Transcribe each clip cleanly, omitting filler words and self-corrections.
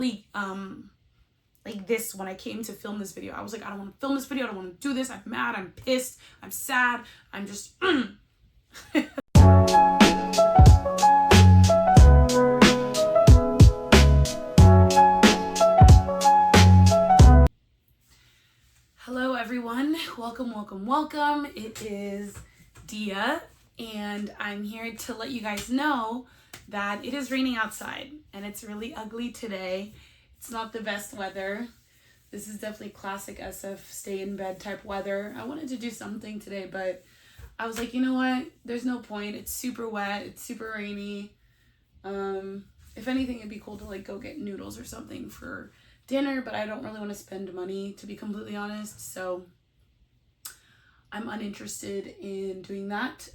like this when I came to film this video. I was like, I don't want to film this video. I don't want to do this. I'm mad. I'm pissed. I'm sad. I'm just... Hello, everyone. Welcome, welcome, welcome. It is Dia, and I'm here to let you guys know that it is raining outside, and it's really ugly today. It's not the best weather. This is definitely classic SF stay in bed type weather. I wanted to do something today, but I was like, you know what? There's no point. It's super wet. It's super rainy. If anything, it'd be cool to like go get noodles or something for dinner, but I don't really want to spend money, to be completely honest. So I'm uninterested in doing that.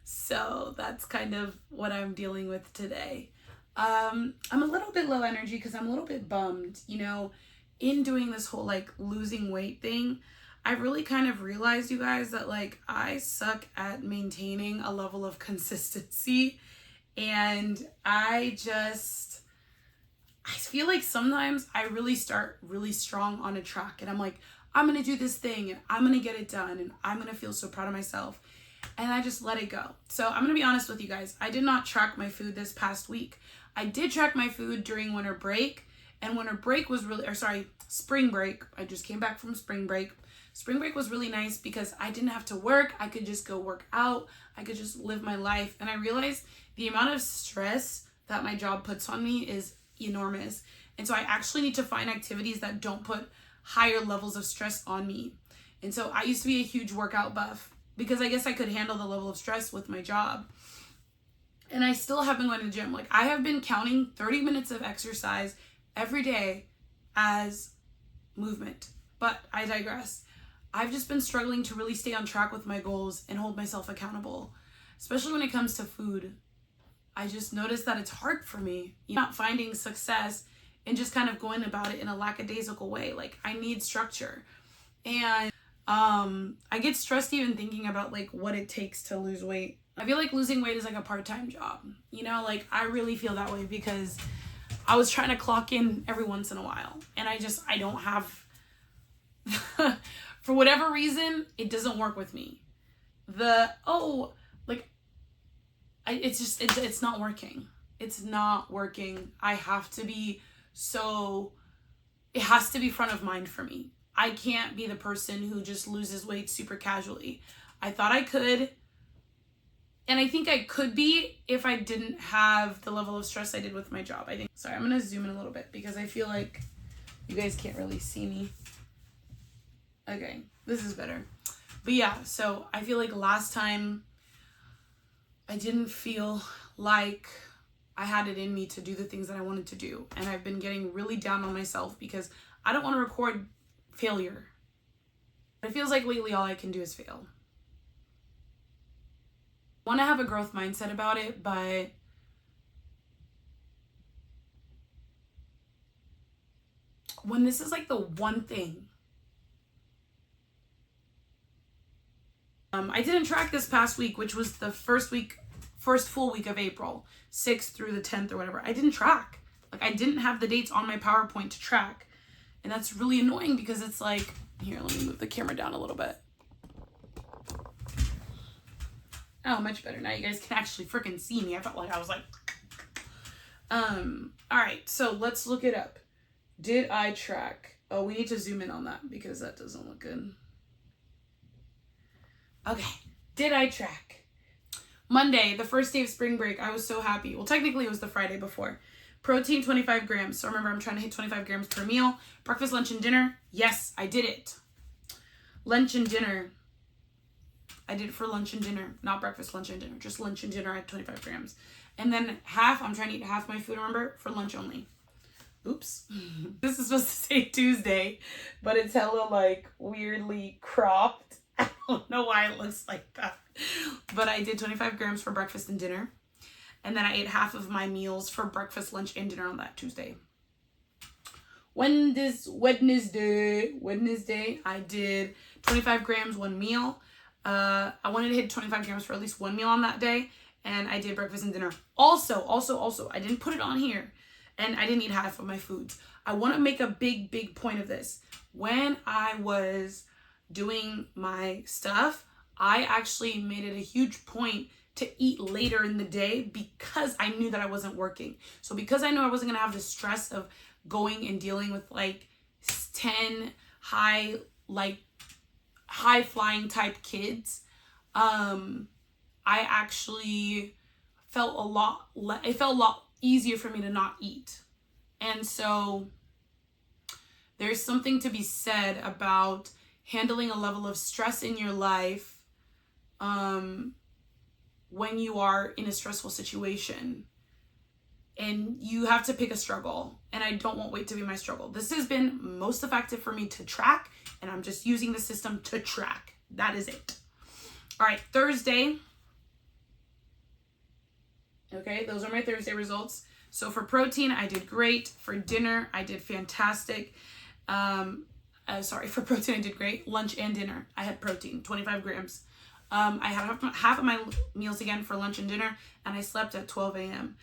So that's kind of what I'm dealing with today. I'm a little bit low energy because I'm a little bit bummed, you know, in doing this whole like losing weight thing. I really kind of realized, you guys, that like I suck at maintaining a level of consistency, and I feel like sometimes I really start really strong on a track and I'm like, I'm going to do this thing and I'm going to get it done and I'm going to feel so proud of myself, and I just let it go. So I'm going to be honest with you guys. I did not track my food this past week. I did track my food during winter break, and winter break was spring break. I just came back from spring break. Spring break was really nice because I didn't have to work. I could just go work out. I could just live my life. And I realized the amount of stress that my job puts on me is enormous. And so I actually need to find activities that don't put higher levels of stress on me. And so I used to be a huge workout buff because I guess I could handle the level of stress with my job. And I still have been going to the gym. Like, I have been counting 30 minutes of exercise every day as movement. But I digress. I've just been struggling to really stay on track with my goals and hold myself accountable, especially when it comes to food. I just noticed that it's hard for me, not finding success and just kind of going about it in a lackadaisical way. Like, I need structure. And I get stressed even thinking about like what it takes to lose weight. I feel like losing weight is like a part-time job, you know, like I really feel that way because I was trying to clock in every once in a while, and I don't have, for whatever reason, it doesn't work with me. It's not working. It's not working. It has to be front of mind for me. I can't be the person who just loses weight super casually. I thought I could. And I think I could be if I didn't have the level of stress I did with my job. Sorry, I'm going to zoom in a little bit because I feel like you guys can't really see me. Okay, this is better. But yeah, so I feel like last time I didn't feel like I had it in me to do the things that I wanted to do. And I've been getting really down on myself because I don't want to record failure. It feels like lately all I can do is fail. I want to have a growth mindset about it, but when this is like the one thing, I didn't track this past week, which was the first full week of April, 6th through the 10th or whatever. I didn't track. Like, I didn't have the dates on my PowerPoint to track. And that's really annoying because it's like, here, let me move the camera down a little bit. Oh, much better. Now you guys can actually freaking see me. I felt like I was like, all right, so let's look it up. Did I track? Oh, we need to zoom in on that because that doesn't look good. Okay, did I track? Monday, the first day of spring break, I was so happy. Well, technically it was the Friday before. Protein, 25 grams. So remember, I'm trying to hit 25 grams per meal. Breakfast, lunch, and dinner. Yes, I did it. Lunch and dinner. I did it for lunch and dinner, not breakfast, lunch, and dinner. Just lunch and dinner at 25 grams. And then I'm trying to eat half my food, remember, for lunch only. Oops. This is supposed to say Tuesday, but it's hella like weirdly cropped. I don't know why it looks like that. But I did 25 grams for breakfast and dinner. And then I ate half of my meals for breakfast, lunch, and dinner on that Tuesday. Wednesday, I did 25 grams, one meal. I wanted to hit 25 grams for at least one meal on that day. And I did breakfast and dinner. Also, I didn't put it on here. and I didn't eat half of my foods. I want to make a big point of this. When I was doing my stuff, I actually made it a huge point to eat later in the day because I knew that I wasn't working. So because I knew I wasn't going to have the stress of going and dealing with like 10 high flying type kids, I actually felt it felt a lot easier for me to not eat. And so there's something to be said about handling a level of stress in your life when you are in a stressful situation, and you have to pick a struggle, and I don't want weight to be my struggle. This has been most effective for me to track, and I'm just using the system to track. That is it. All right, Thursday. Okay, those are my Thursday results. So for protein, I did great. For dinner, I did fantastic. For protein, I did great. Lunch and dinner, I had protein, 25 grams. I had half of my meals again for lunch and dinner, and I slept at 12 a.m.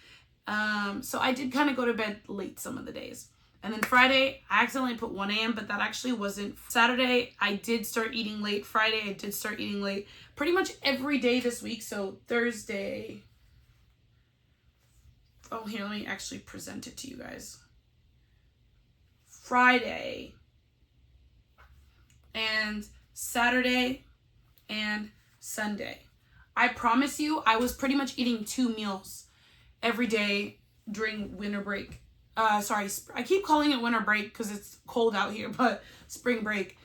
So I did kind of go to bed late some of the days. And then Friday, I accidentally put 1 a.m., but that actually wasn't. Saturday, I did start eating late. Friday, I did start eating late. Pretty much every day this week. So Thursday. Oh, here, let me actually present it to you guys. Friday and Saturday and Sunday. I promise you, I was pretty much eating 2 meals every day during winter break. I keep calling it winter break because it's cold out here, but spring break.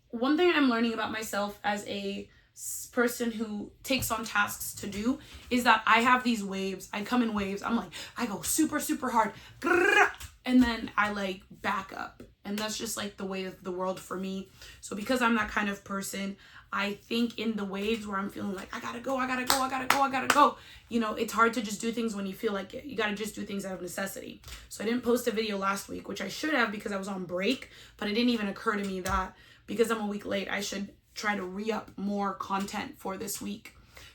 One thing I'm learning about myself as a person who takes on tasks to do is that I have these waves. I come in waves. I'm like, I go super, super hard, and then I like back up. And that's just like the way of the world for me. So because I'm that kind of person, I think in the waves where I'm feeling like, I gotta go. You know, it's hard to just do things when you feel like it. You gotta just do things out of necessity. So I didn't post a video last week, which I should have because I was on break, but it didn't even occur to me that because I'm a week late, I should try to re-up more content for this week.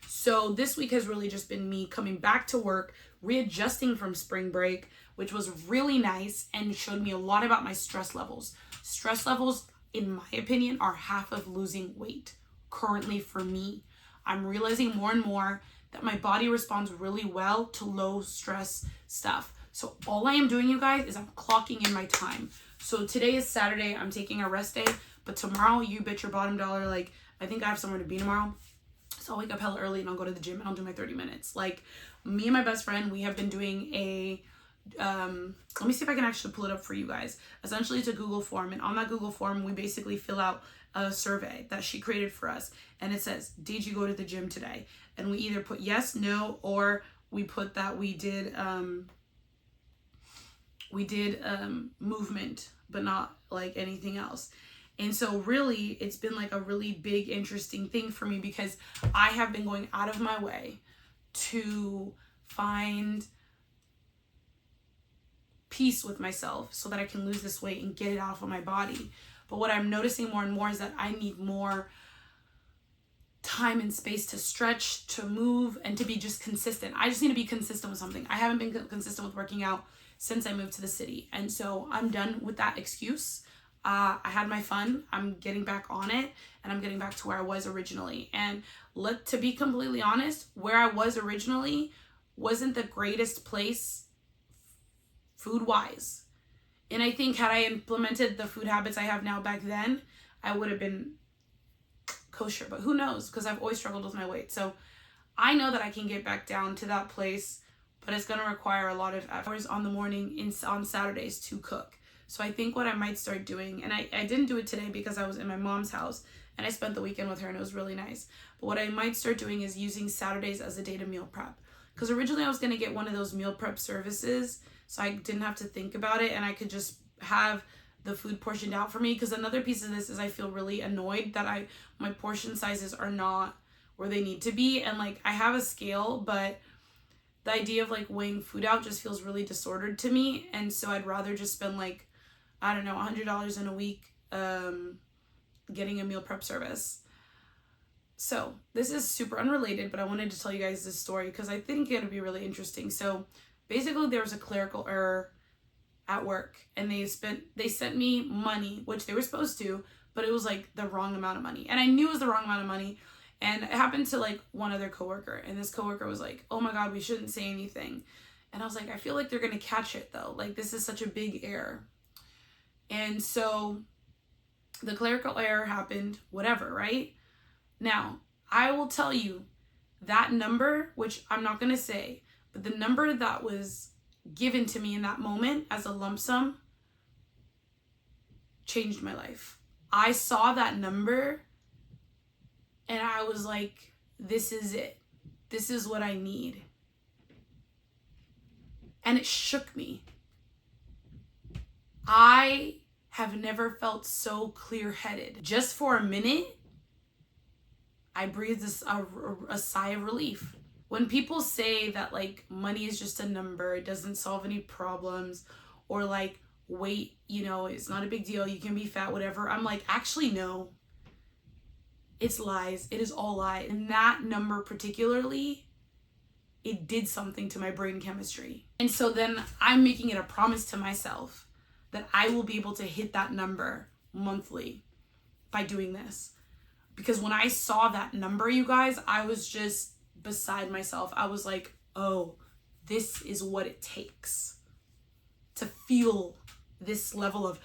So this week has really just been me coming back to work, readjusting from spring break, which was really nice and showed me a lot about my stress levels. Stress levels, in my opinion, are half of losing weight. Currently for me, I'm realizing more and more that my body responds really well to low stress stuff. So all I am doing, you guys, is I'm clocking in my time. So today is Saturday. I'm taking a rest day. But tomorrow, you bet your bottom dollar, like, I think I have somewhere to be tomorrow. So I'll wake up hella early and I'll go to the gym and I'll do my 30 minutes. Like, me and my best friend, we have been doing a, let me see if I can actually pull it up for you guys. Essentially, it's a Google form. And on that Google form, we basically fill out a survey that she created for us. And it says, did you go to the gym today? And we either put yes, no, or we put that we did movement, but not like anything else. And so really, it's been like a really big, interesting thing for me because I have been going out of my way to find peace with myself so that I can lose this weight and get it off of my body. But what I'm noticing more and more is that I need more time and space to stretch, to move, and to be just consistent. I just need to be consistent with something. I haven't been consistent with working out since I moved to the city. And so I'm done with that excuse. I had my fun. I'm getting back on it, and I'm getting back to where I was originally. And to be completely honest, where I was originally wasn't the greatest place food-wise. And I think had I implemented the food habits I have now back then, I would have been kosher. But who knows? Because I've always struggled with my weight. So I know that I can get back down to that place, but it's going to require a lot of hours on the morning on Saturdays to cook. So I think what I might start doing, and I didn't do it today because I was in my mom's house and I spent the weekend with her and it was really nice. But what I might start doing is using Saturdays as a day to meal prep. Because originally I was going to get one of those meal prep services so I didn't have to think about it and I could just have the food portioned out for me. Because another piece of this is I feel really annoyed that my portion sizes are not where they need to be. And like I have a scale, but the idea of like weighing food out just feels really disordered to me. And so I'd rather just spend like, I don't know, $100 in a week getting a meal prep service. So this is super unrelated, but I wanted to tell you guys this story because I think it'll be really interesting. So basically there was a clerical error at work, and they sent me money, which they were supposed to, but it was like the wrong amount of money. And I knew it was the wrong amount of money. And it happened to like one other coworker, and this coworker was like, "Oh my God, we shouldn't say anything." And I was like, I feel like they're going to catch it though. Like, this is such a big error. And so the clerical error happened, whatever, right? Now, I will tell you that number, which I'm not going to say, but the number that was given to me in that moment as a lump sum changed my life. I saw that number and I was like, this is it. This is what I need. And it shook me. I have never felt so clear-headed. Just for a minute, I breathed a sigh of relief. When people say that like money is just a number, it doesn't solve any problems, or like weight, you know, it's not a big deal, you can be fat, whatever, I'm like, actually no. It's lies. It is all lies. And that number particularly, it did something to my brain chemistry. And so then I'm making it a promise to myself that I will be able to hit that number monthly by doing this. Because when I saw that number, you guys, I was just beside myself. I was like, oh, this is what it takes to feel this level of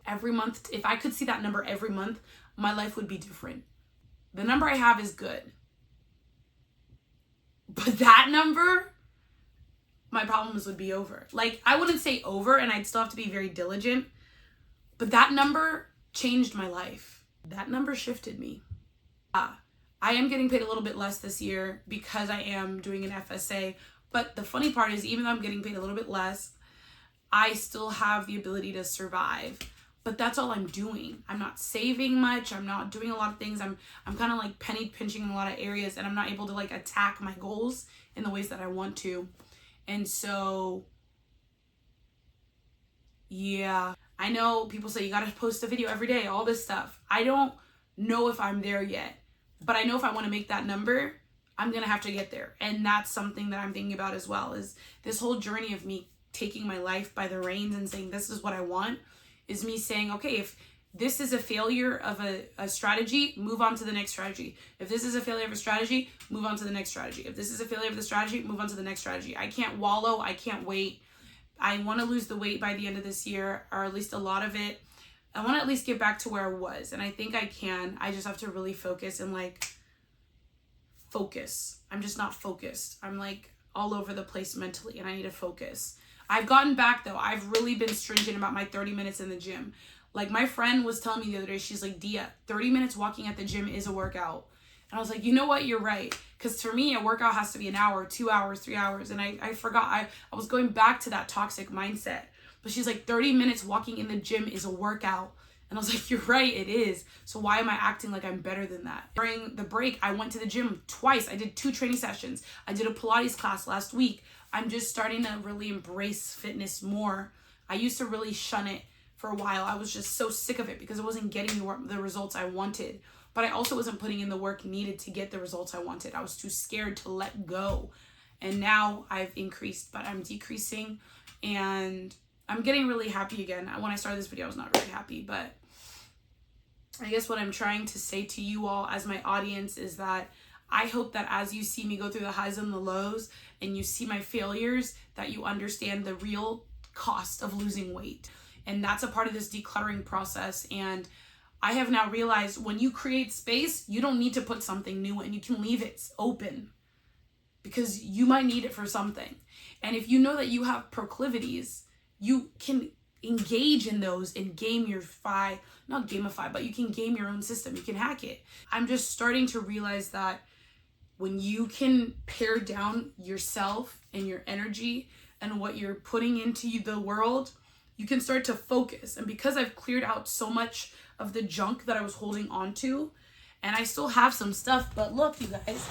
every month. If I could see that number every month, my life would be different. The number I have is good. But that number, my problems would be over. Like, I wouldn't say over, and I'd still have to be very diligent, but that number changed my life. That number shifted me. I am getting paid a little bit less this year because I am doing an FSA, but the funny part is, even though I'm getting paid a little bit less, I still have the ability to survive. But that's all I'm doing. I'm not saving much. I'm not doing a lot of things. I'm kind of like penny pinching in a lot of areas, and I'm not able to like attack my goals in the ways that I want to. And so, yeah, I know people say you got to post a video every day, all this stuff. I don't know if I'm there yet, but I know if I want to make that number, I'm going to have to get there. And that's something that I'm thinking about as well, is this whole journey of me taking my life by the reins and saying, this is what I want, is me saying, okay, if this is a failure of a strategy, move on to the next strategy. If this is a failure of a strategy, move on to the next strategy. If this is a failure of the strategy, move on to the next strategy. I can't wallow. I can't wait. I want to lose the weight by the end of this year, or at least a lot of it. I want to at least get back to where I was, and I think I can. I just have to really focus and like focus. I'm just not focused. I'm like all over the place mentally, and I need to focus. I've gotten back though. I've really been stringent about my 30 minutes in the gym. Like, my friend was telling me the other day, she's like, Dia, 30 minutes walking at the gym is a workout. And I was like, you know what? You're right. Because for me, a workout has to be an hour, 2 hours, 3 hours. And I forgot. I was going back to that toxic mindset. But she's like, 30 minutes walking in the gym is a workout. And I was like, you're right, it is. So why am I acting like I'm better than that? During the break, I went to the gym twice. I did 2 training sessions. I did a Pilates class last week. I'm just starting to really embrace fitness more. I used to really shun it for a while. I was just so sick of it because it wasn't getting the results I wanted. But I also wasn't putting in the work needed to get the results I wanted. I was too scared to let go. And now I've increased, but I'm decreasing. And I'm getting really happy again. When I started this video, I was not really happy. But I guess what I'm trying to say to you all as my audience is that I hope that as you see me go through the highs and the lows, and you see my failures, that you understand the real cost of losing weight. And that's a part of this decluttering process. And I have now realized when you create space, you don't need to put something new in. You can leave it open because you might need it for something. And if you know that you have proclivities, you can engage in those and not gamify, but you can game your own system. You can hack it. I'm just starting to realize that when you can pare down yourself and your energy and what you're putting into the world, you can start to focus. And because I've cleared out so much of the junk that I was holding on to, and I still have some stuff, but look, you guys,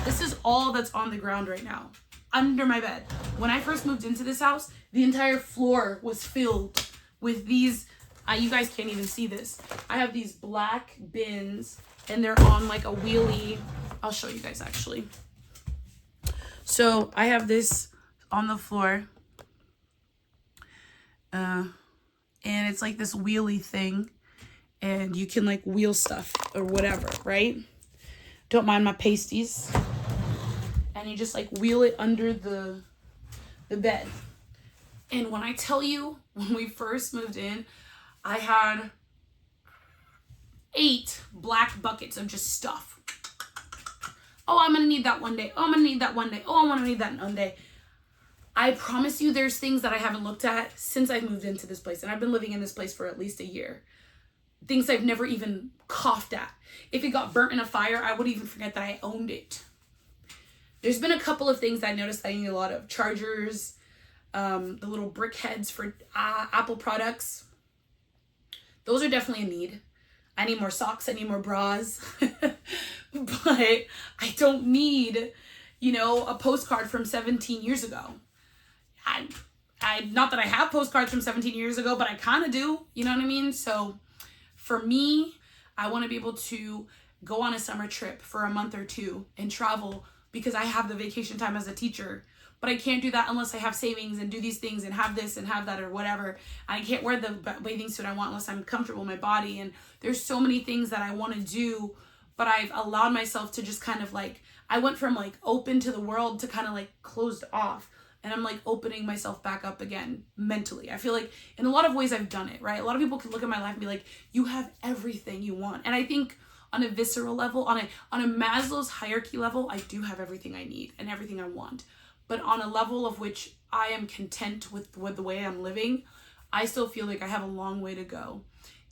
this is all that's on the ground right now, under my bed. When I first moved into this house, the entire floor was filled with these, you guys can't even see this. I have these black bins, and they're on like a wheelie. I'll show you guys actually. So I have this on the floor. and it's like this wheelie thing, and you can like wheel stuff or whatever, right? Don't mind my pasties. And you just like wheel it under the bed. And when I tell you, when we first moved in, I had 8 black buckets of just stuff. Oh, I'm gonna need that one day. Oh, I'm gonna need that one day. Oh, I want to need that one day. I promise you there's things that I haven't looked at since I've moved into this place. And I've been living in this place for at least a year. Things I've never even coughed at. If it got burnt in a fire, I would even forget that I owned it. There's been a couple of things that I noticed that I need a lot of. Chargers, the little brick heads for Apple products. Those are definitely a need. I need more socks. I need more bras. But I don't need, you know, a postcard from 17 years ago. Not that I have postcards from 17 years ago, but I kind of do. You know what I mean? So for me, I want to be able to go on a summer trip for a month or 2 and travel because I have the vacation time as a teacher. But I can't do that unless I have savings and do these things and have this and have that or whatever. I can't wear the bathing suit I want unless I'm comfortable in my body. And there's so many things that I want to do, but I've allowed myself to just kind of like, I went from like open to the world to kind of like closed off. And I'm like opening myself back up again mentally. I feel like in a lot of ways I've done it, right? A lot of people could look at my life and be like, you have everything you want. And I think on a visceral level, on a Maslow's hierarchy level, I do have everything I need and everything I want. But on a level of which I am content with the way I'm living, I still feel like I have a long way to go.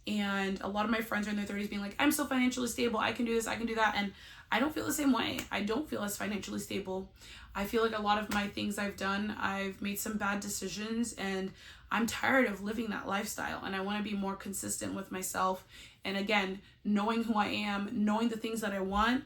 And a lot of my friends are in their 30s being like, I'm so financially stable, I can do this, I can do that. And I don't feel the same way. I don't feel as financially stable. I feel like a lot of my things I've done, I've made some bad decisions, and I'm tired of living that lifestyle. And I want to be more consistent with myself. And again, knowing who I am, knowing the things that I want,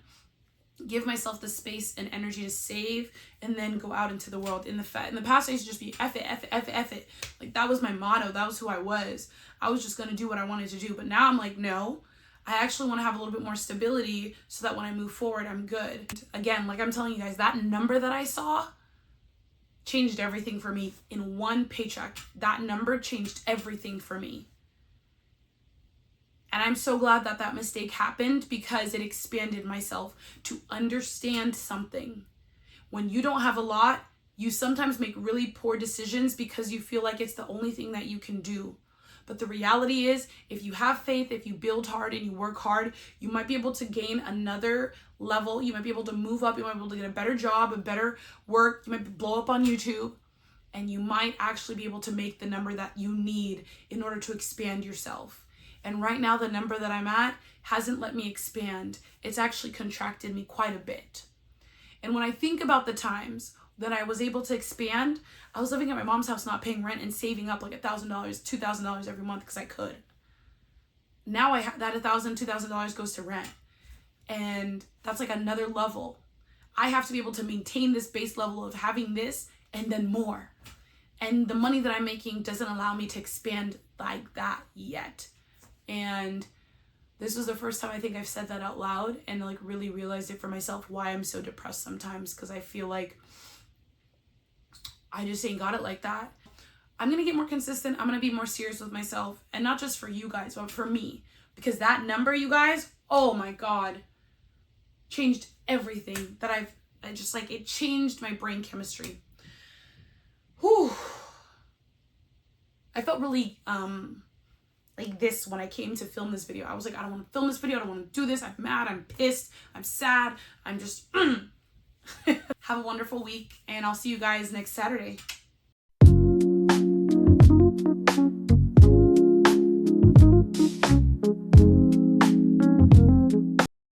give myself the space and energy to save, and then go out into the world. In the past, I used to just be F it, F it, F it, F it. Like that was my motto. That was who I was. I was just going to do what I wanted to do. But now I'm like, no, I actually want to have a little bit more stability so that when I move forward, I'm good. Again, like I'm telling you guys, that number that I saw changed everything for me in one paycheck. That number changed everything for me. And I'm so glad that that mistake happened because it expanded myself to understand something. When you don't have a lot, you sometimes make really poor decisions because you feel like it's the only thing that you can do. But the reality is, if you have faith, if you build hard and you work hard, you might be able to gain another level. You might be able to move up. You might be able to get a better job, a better work. You might blow up on YouTube. And you might actually be able to make the number that you need in order to expand yourself. And right now, the number that I'm at hasn't let me expand. It's actually contracted me quite a bit. And when I think about the times that I was able to expand, I was living at my mom's house, not paying rent and saving up like $1,000, $2,000 every month because I could. Now I have that $1,000, $2,000 goes to rent. And that's like another level. I have to be able to maintain this base level of having this and then more. And the money that I'm making doesn't allow me to expand like that yet. And this was the first time I think I've said that out loud and like really realized it for myself, why I'm so depressed sometimes, because I feel like I just ain't got it like that. I'm going to get more consistent. I'm going to be more serious with myself, and not just for you guys, but for me, because that number, you guys, oh my God, changed everything that I just like, it changed my brain chemistry. Whew. I felt really, like this when I came to film this video. I was like, I don't want to film this video. I don't want to do this. I'm mad. I'm pissed. I'm sad. I'm just, have a wonderful week, and I'll see you guys next Saturday.